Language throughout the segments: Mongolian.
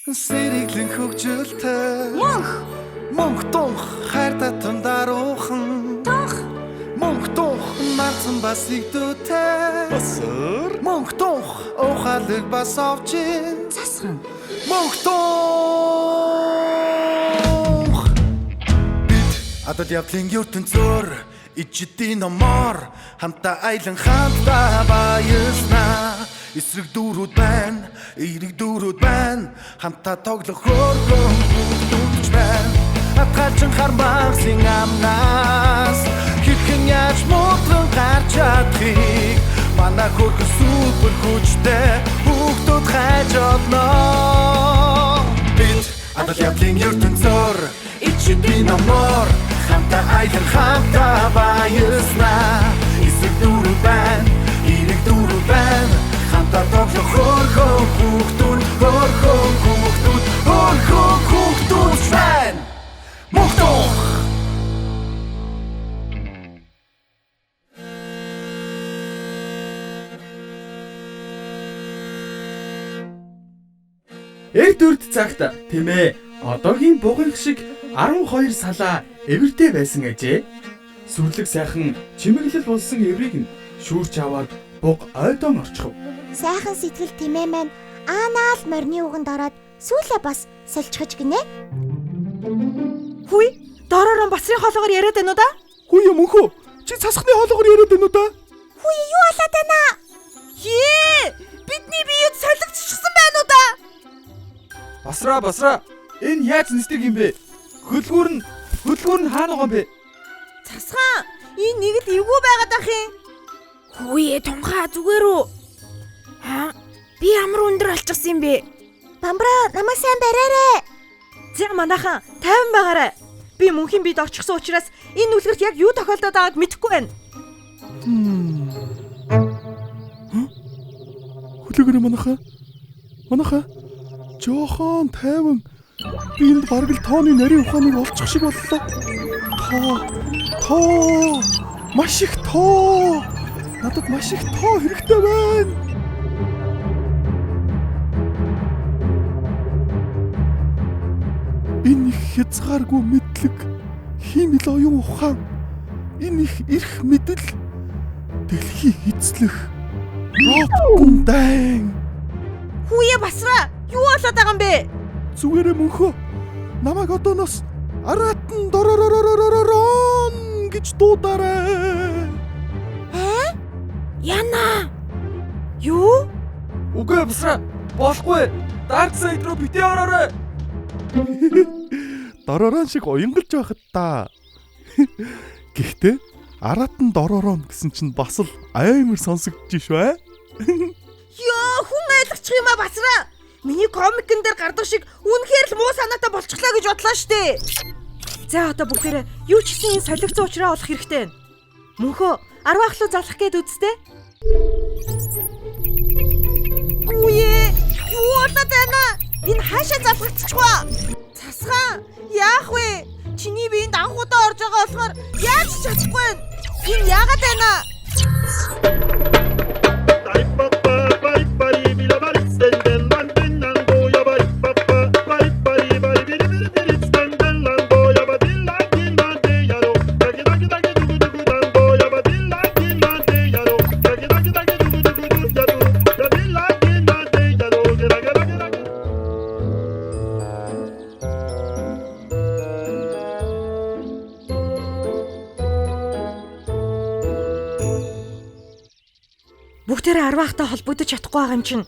Сэрэглэн хөгжилтэй Мөнх тунх хайр татан даруухан Мөнх тунх марцсан бас игдүүтэй Мөнх тунх ухаалаг бас овчин засхан Мөнх тунх Бид адад явдлын ертөнцөөр ичдийн номоор хамтаа айлан хамтаа баяснаа эсрэг дүүрүүд байна эерэг дүүрүүд байна хамтаа тоглох хөргөн бүгдүүч байна атгалжин хармагсын амнаас хэрхэн яаж муутран гарч чадхыг манай хөргөн супер хүчтэй бүгдүүд хайж олно бид адал явдлын ертөнцөөр ичдийн номоор хамтаа айлан хамтаа баяснаа эсрэг дүүрүүд байна эерэг дүүрүүд байна хамтаа тоглох хөргөн бүгдүүд байна мохтох Эрт үрд цагт тийм ээ одоогийн бугынх шиг 12 салаа эвэртэй байсан ажээ. Сүрлэг сайхан чимэглэл болсон эврийг нь шүүрч аваад буг ойдон орчихв. Сайхан сэтгэл тэмээ маань аанаал морины уганд ороод сүүлээ бас сольчихж гинэ. Хүй дороор басрын хоолоогоор яриад байна уу да? Хүй юм өнхөө чи цасхны хоолоогоор яриад байна уу да? Хүй юу болоод байна? Бидний биед солигдчихсан байна уу да? Басраа. Энэ яаж нэстэг юм бэ? Хөдөлгүүр нь хаана байгаа юм бэ? Цасхан энэ нэг л эвгүй байгаад ах юм. Хүүе тунхаа зүгээр үү? Би ямар өндөр алчсан юм бэ? Бамбраа намайг сайн бариарэ. За манайхан 50 байгаарай. Би мөнхийн бид очихсан учраас энэ нүлгэрт яг юу тохиолдоод байгааг мэдэхгүй байна. Хүлээгээрэй манайхаа. Жохон тайван. Би энд бараг л тооны нарийн ухааныг олчих шиг боллоо. Тоо. Маш их тоо. Надад маш их тоо хэрэгтэй байна. Энэ их хязгааргүй мэдлэг, хиймэл оюун ухаан, энэ их эрх мэдэл, дэлхий эзлэх Рокундай. Хүүе басраа. Юу болоод байгаа юм бэ? Зүгээрээ мөнхөө. Намайг одооноос аратан дороророророн гэж дуудаарай. Яна. Юу? Үгүй басраа. Болохгүй. Dark Side руу битээ ороорой. Доророн шиг уянгалж байхад та. Гэхдээ аратан доророн гэсэн чинь бас л амар сонсогдож швэ. Хүн айлгчих юм а басраа. Миний комикэн дээр гардаг шиг үнэхээр л муу санаатай болчихлоо гэж бодлоо штэ. За одоо бүгдээрээ юу ч гэсэн энэ солигдсон уучраа олох хэрэгтэй байна. Мөнхөө 10 ахлуу залах гээд үзтээ. Үе юу болоод байна? Энэ хаашаа залгацчихваа? Цасхан яах вэ? Чиний биеинд анхудаа орж байгаа болохоор яаж чадахгүй байна? Энэ яагаад байна? Бүгдээрээ 10 ахтай холбогдож чадахгүй байгаа юм чинь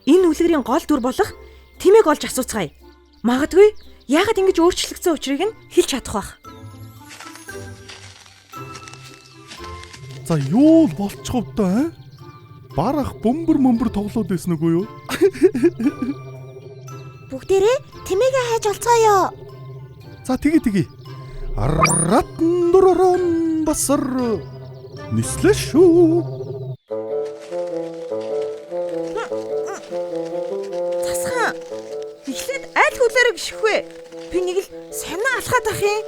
энэ үлгэрийн гол дүр болох тэмээг олж асууцгаая. Магадгүй яагаад ингэж өөрчлөгдсөн учрыг нь хэлж чадах байх. За юу болчихов даа? Барах бөмбөр тоглоод байсан үгүй юу? Бүгдээрээ тэмээгээ хайж олцгоё. За тгий. Аратан доророн басар нислээ шүү. Засхан. Эхлээд аль хүлээрээ гიშхвэ? Би нэг л сонио алхаад ах юм.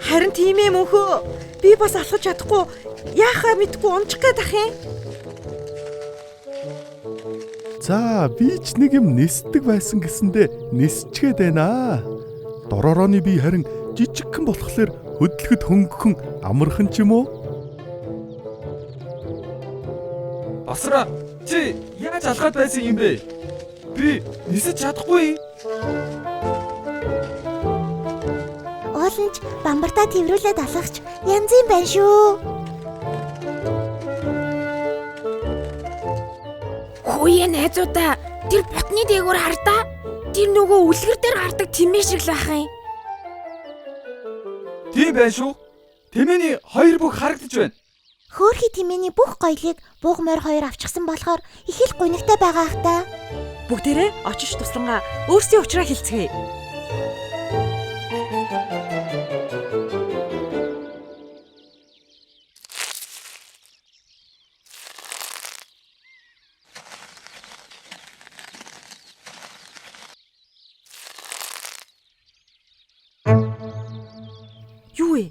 Харин тийм ээ мөнхөө. Би бас алхаж чадахгүй. Яахаа мэдгүй унчих гээд ах юм. За би ч нэг юм нисдэг байсан гэсэндээ нисчгээд байна. Доророоны би харин жижигхэн болохоор хөдлөхөд хөнгөн амархан ч юм уу? Басра чи яаж алхаад байсан юм бэ? Би нисэж чадахгүй. Ууланч бамбартаа тэрвүүлээд алхагч янзын байна шүү. Хүүе найзуудаа тэр ботны дээгүүр хардаа. Тэр нөгөө үлгэр дээр гардаг тэмээ шиг л байх юм. Тийм байна шүү. Тэмээний хоёр бүх харагдаж байна. Хөөхий тэмээний бүх гоёлыг бууг морь хоёр авчихсан болохоор их л гунигтай байгаа ах та. Бүгдээрээ очиж туслангаа өөрсдийн учраа хэлцгээе. Юу вэ?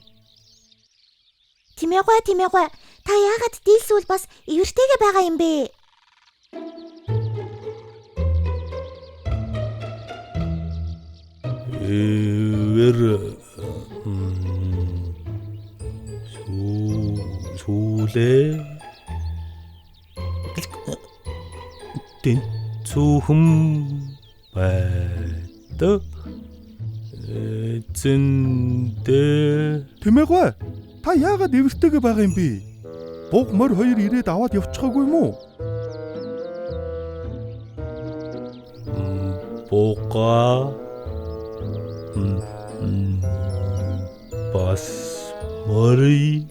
Тэмээгүй. Та яагаад дийлсүүл бас эвэртэйгээ байгаа юм бэ? Сүүлээ цүүхэм байдаг зэндээ тэмээгүй. Та яагаад эвэртэйгээ байгаа юм бэ? Бууг морь хоёр ирээд аваад явчихаагүй юм уу? Бууга бас морь.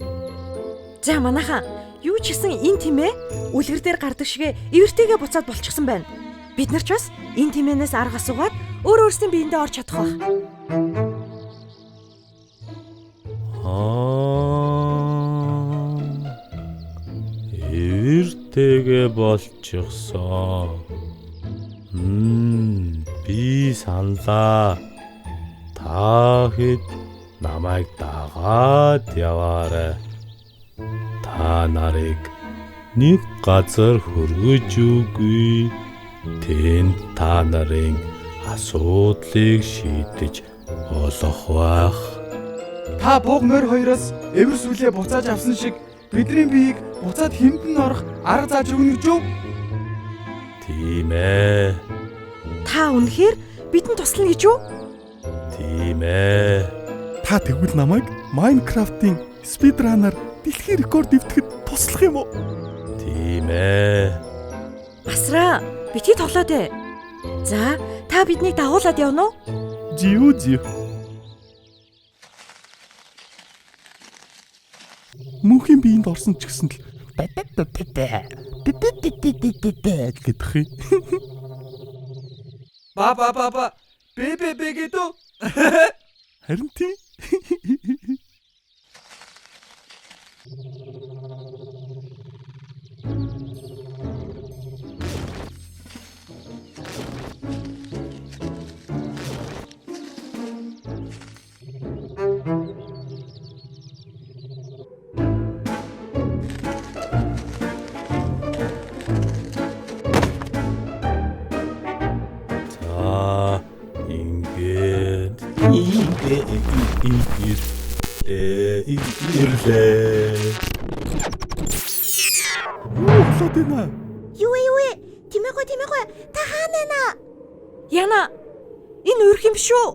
За манайхаа юу ч гэсэн энэ тэмээ үлгэр дээр гардаг шигэ эвэртэйгээ буцаад болчихсон байна. Бид нар ч бас энэ тэмээнээс арга асуугаад өөрсдийн биендээ орж чадах байх. Эвэртэйгээ болчихсон. Би саналаа. Та хэд намайг дагаад яваарай. Та нарыг нэг газар хөргөж үгүй. Тэнд та нарын асуудлыг шийдэж болох байх. Та бууг морь хоёроос эвэр сүлээ буцааж авсан шиг бидний биеийг буцаад хэмтэн орох арга зааж өгнө гэж юу? Тийм ээ. Та үнэхээр бидэнд туслана гэж юу? Тийм ээ. Та тэгвэл намайг Майнкрафтын спидранаар дэлхийн рекорд эвдэхэд туслах юм уу? Тийм ээ. Басра, бити тоглоод ээ. За, та биднийг дагуулад явна уу? Жиу. Мөнхийн биеинд орсон ч гэсэн л гэдэх юм. Ба. Бэ гэдэг. Харин тийм. Юу вэ? Тэмээгүй. Та хаана нэ? Яна, энэ өөрх юм шүү.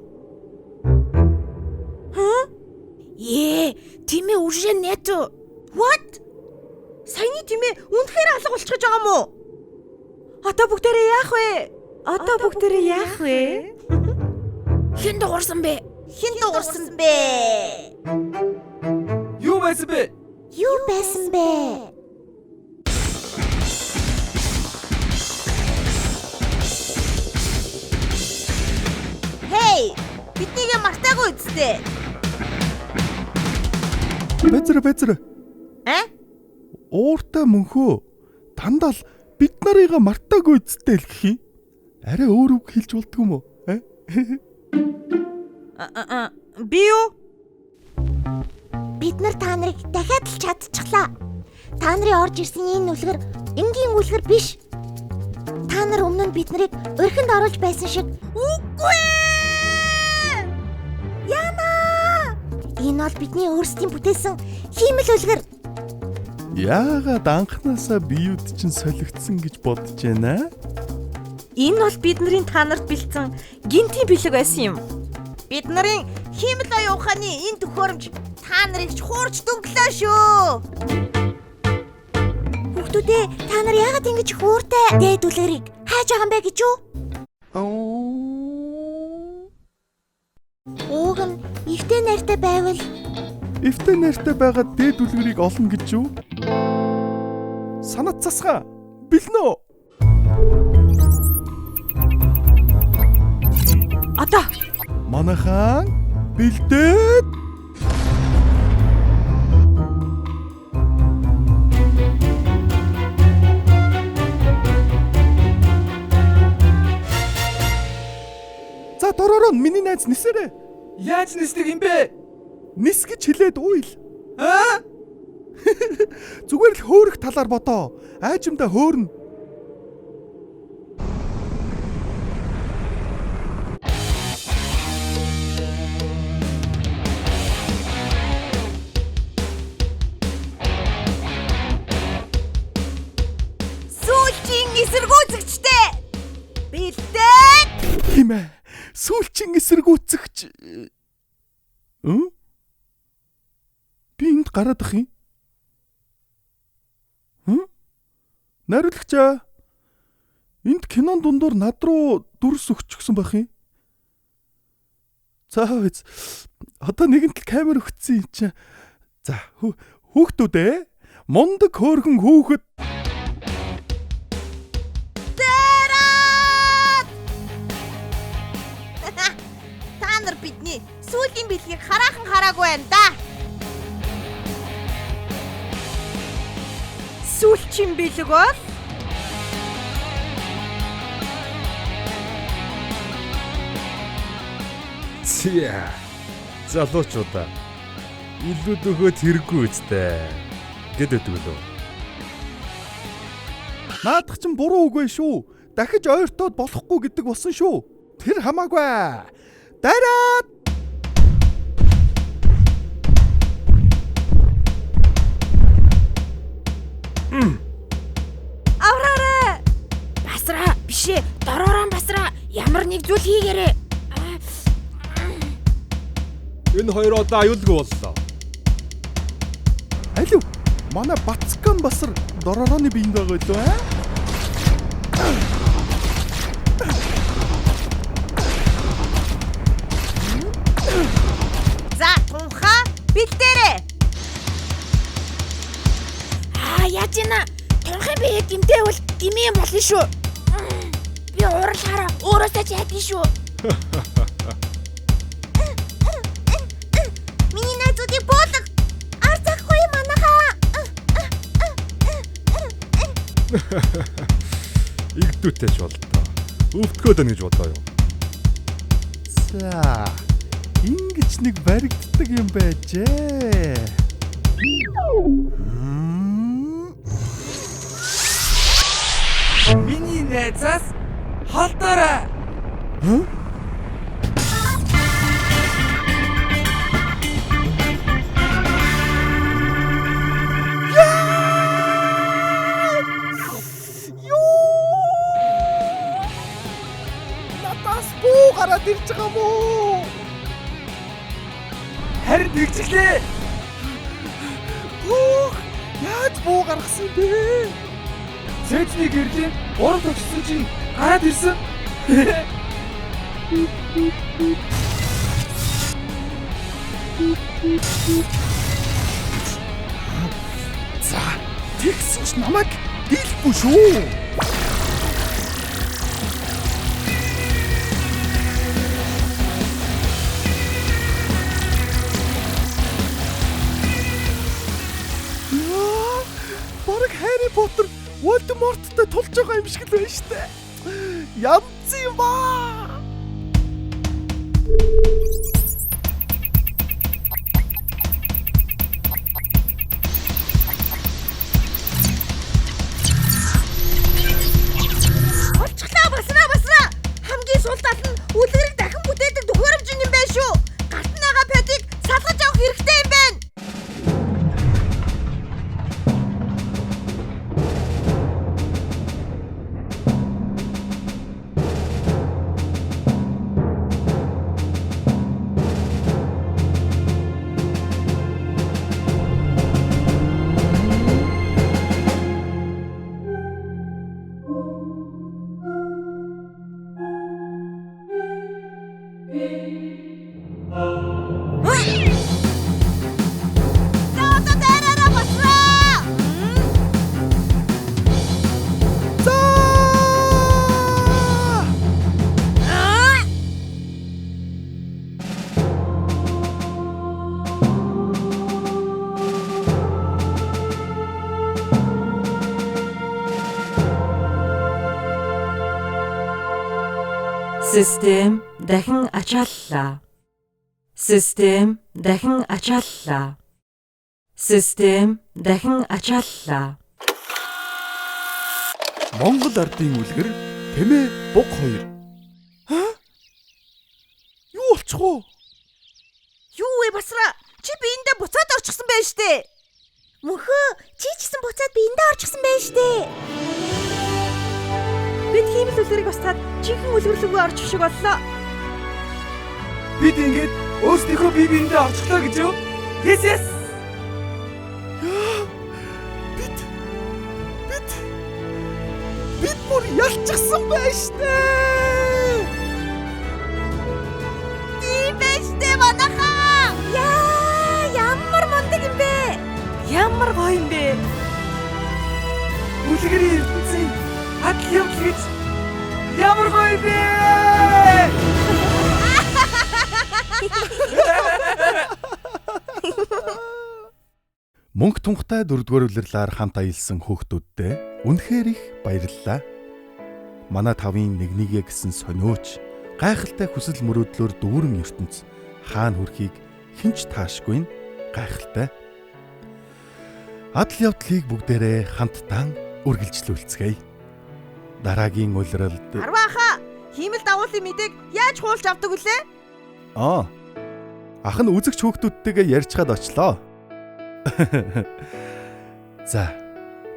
Тэмээ үржээ нэту. What? Саяны тэмээ үнэхээр алга болчих гэж байгаа юм уу? Одоо бүгдээрээ яах вэ? Хэн дуурсан бэ? Юу байсан бэ? Хей, биднийг мартаагүй үсттэй. Бэзэр. Ууртай мөнхөө. Дандаа л бид нарыг мартаагүй үсттэй л гэх юм. Арай өөр үг хэлж болдгоо юм уу? Би юу? Бид нар та нарыг дахиад л чадчихлаа. Та нарын орж ирсэн энэ үлгэр энгийн үлгэр биш. Та нар өмнө нь бид нарыг өрхөнд оруулж байсан шиг. Үгүй ээ! Яна! Энэ бол бидний өөрсдийн бүтээсэн хиймэл үлгэр. Яагаад анхнаасаа биеуд чинь солигдсон гэж бодож байна? Энэ бол бидний та нарт бэлдсэн гинтийн бэлэг байсан юм. Бид нарын хиймэл оюун ухааны энэ төхөөрөмж та нарыг хуурч дөнгөлөө шүү. Хүүхдүүдээ та нар яагаад ингэж хөөртэй дээд үлгэрийг хайж байгаа юм бэ гэж юу? Ууг нь ихтэй найртай байвал Эвтэй найртай байгаа дээд үлгэрийг олно гэж юу? Санат засгаа. Бэлнэ. Одоо Манайхан бэлдээд За доророо миний найз нисэрэ. Яаж нисдэг юм бэ? Нис гэж хэлээд уйл. Зүгээр л хөөрөх талаар бодоо. Айжимдаа хөөрнө. сүүлчийн эсэргүүцэгчтэй бэлдээд Тийм ээ. Сүүлчийн эсэргүүцэгч. Би энд гараад ах юм. Нариулагчаа. Энд кинон дундуур над руу дүрс өгчихсөн байх юм. За үз. Одоо нэгэнт л камер өгсөн юм чи. За хүүхдүүдээ мундаг хөөрхөн хүүхэд та нар бидний сүүлийн бэлгийг хараахан хараагүй байна да. Сүүлчийн бэлэг бол Зя. Залуучуудаа илүүд өгөөд хэрэггүй үстэй. Гэдэд үлээ. Наадах чинь буруу үгүй шүү. Дахиж ойртоод болохгүй гэдэг болсон шүү. Тэр хамаагүй. Дараад. авраарэ. Басраа бишээ. Дороорон басраа. Ямар нэг зүйл хийгээрэй. Энэ хоёр одоо аюулгүй боллоо. Алив. Манай Бацкан басар доророоны биеинд байгаа илүү аа? За тунхаа бэлдээрэй. яаж ийна? Тунхай би гимтэйвэл гимээ болно шүү. Би уурлаараа өөрөөсөө чадна шүү. Миний найзуудыг боолго. Арцахгүй манайхаа. Игдүүтэйч болтоо. Өвтгөөд байна гэж бодлоо юу? За. Ингиж нэг баригддаг юм байжээ. Миний найзаас халдаарай. Натас буу гараад ирж байгаа мó. Харин тэгчлээ. Яаж буу гаргасан бэ? Цэцний гэрлийн уран тогтсон чинь гараад ирсэн. За, тэгсэн ч намайг дийлэхгүй шүү. Бараг Harry Potter Voldemort-тай тулж байгаа юм шиг л байна штэ. Янз юм ба. Олчглаа Систем дахин ачааллаа. Систем дахин ачааллаа. Систем дахин ачааллаа. Монгол ардын үлгэр тэмээ буг 2. Юу болчих вэ? Юу вэ басра? Чи биендээ буцаад орчихсон байж штэ. Мөнхөө чи ч гэсэн буцаад биендээ орчихсон байж штэ. Бид хиймэл үлгэрийг устгаад чихэн үлгэрлүүгээ орчих шиг боллоо. Бид ингээд өөрсдийнхөө бие биендээ орчлоо гэж юу? Yes yes. Бид бүр ялчихсан байж тээ. Тийм байж тээ манайхаа. Яа, ямар мундаг юм бэ? Ямар гоё юм бэ? Үлгэрийн ертөнцийн адал явдал гэж ямар гоё бэ? Мөнх тунхтай 4-р улирлаар хамт аялсан хүүхдүүддээ үнэхээр их баярлалаа. Манай тавын нэгнийгээ гэсэн сониуч гайхалтай хүсэл мөрөөдлөөр дүүрэн ертөнц хаана хүрэхийг хинч таашгүй гайхалтай. Адал явдлыг бүгдээрээ хамтдаа үргэлжлүүлцгээе. Дараагийн улиралд Арвааха, хиймэл дагуулын мэдээг яаж хуулж авдаг вүлээ? ах нь үзэгч хүүхдүүдтэйгээ ярьцгаад очлоо. За,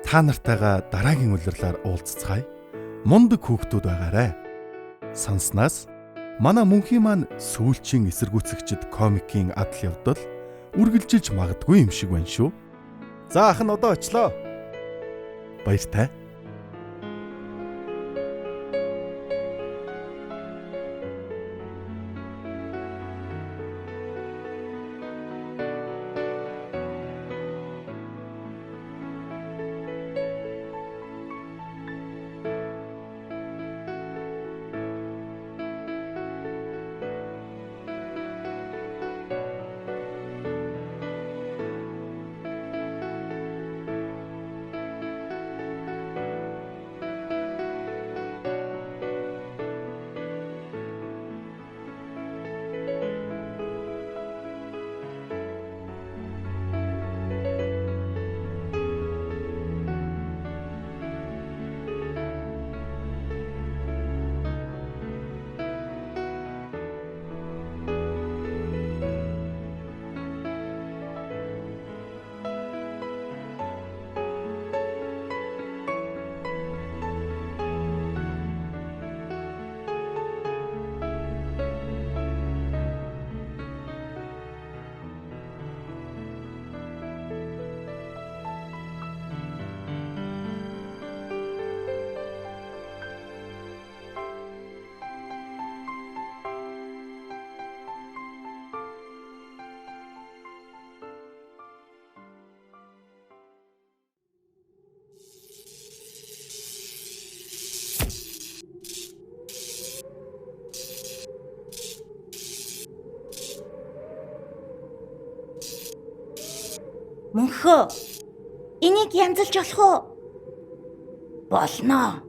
та нартайгаа дараагийн улирлаар уулзцгаая. Мундаг хүүхдүүд байгаарай. Санснаас манай мөнхийн маань сүүлчийн эсэргүүцэгчд комикийн адал явдал үргэлжилж магадгүй юм шиг байна шүү. За ах нь одоо очлоо. Баяртай. Мөнхөө энийг янзалж болох уу? Болно.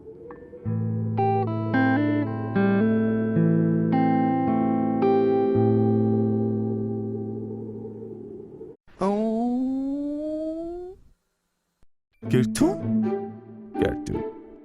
Гэртүү